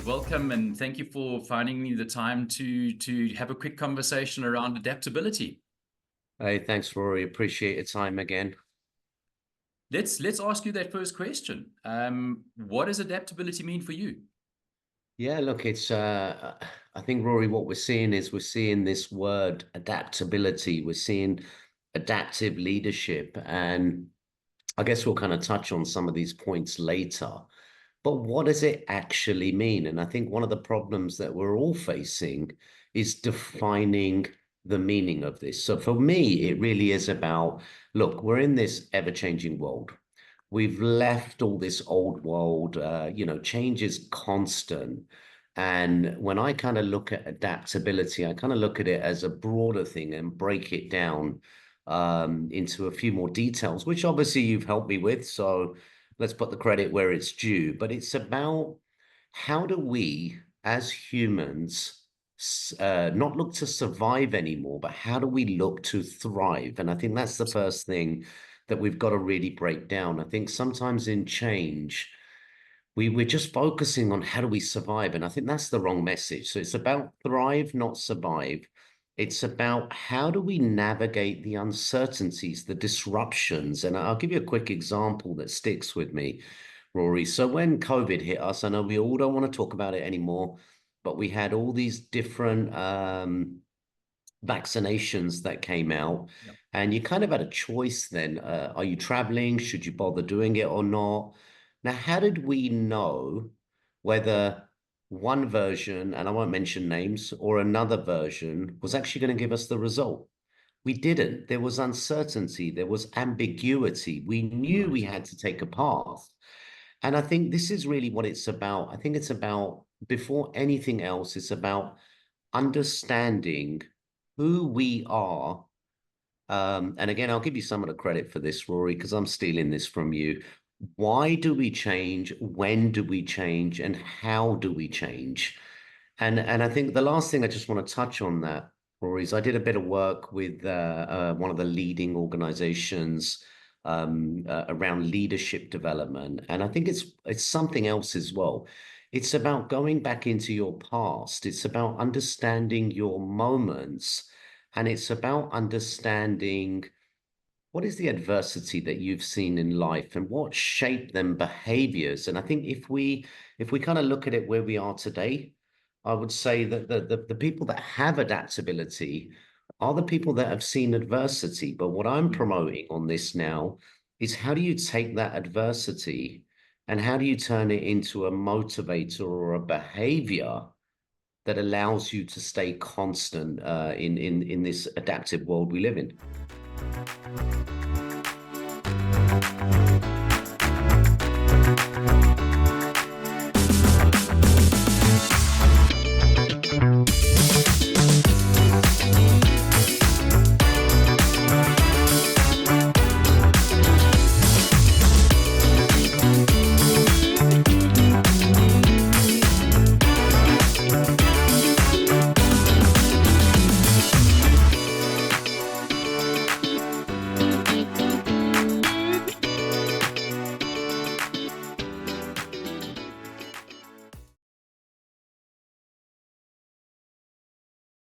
Welcome, and thank you for finding me the time to have a quick conversation around adaptability. Hey, thanks, Rory. Appreciate your time again. Let's ask you that first question. What does adaptability mean for you? Yeah, look, I think, Rory, what we're seeing is we're seeing this word adaptability. We're seeing adaptive leadership. And I guess we'll kind of touch on some of these points later. But what does it actually mean? And I think one of the problems that we're all facing is defining the meaning of this. So for me, it really is about, look, we're in this ever-changing world. We've left all this old world, change is constant. And when I kind of look at adaptability, I kind of look at it as a broader thing and break it down into a few more details, which obviously you've helped me with. So let's put the credit where it's due. But it's about how do we, as humans, not look to survive anymore, but how do we look to thrive? And I think that's the first thing that we've got to really break down. I think sometimes in change, we're just focusing on how do we survive. And I think that's the wrong message. So it's about thrive, not survive. It's about how do we navigate the uncertainties, the disruptions. And I'll give you a quick example that sticks with me, Rory. So when COVID hit us, I know we all don't want to talk about it anymore, but we had all these different vaccinations that came out. Yep. And you kind of had a choice then. Are you traveling? Should you bother doing it or not? Now, how did we know whether one version, and I won't mention names, or another version was actually going to give us the result? We didn't. There was uncertainty. There was ambiguity. We knew we had to take a path. And I think this is really what it's about. I think it's about, before anything else, it's about understanding who we are. And again, I'll give you some of the credit for this, Rory, because I'm stealing this from you. Why do we change? When do we change? And how do we change? And I think the last thing I just want to touch on that, Rory, is I did a bit of work with one of the leading organizations around leadership development. And I think it's something else as well. It's about going back into your past. It's about understanding your moments. And it's about understanding what is the adversity that you've seen in life and what shaped them behaviors. And I think if we kind of look at it where we are today, I would say that the people that have adaptability are the people that have seen adversity. But what I'm promoting on this now is how do you take that adversity and how do you turn it into a motivator or a behavior that allows you to stay constant in this adaptive world we live in?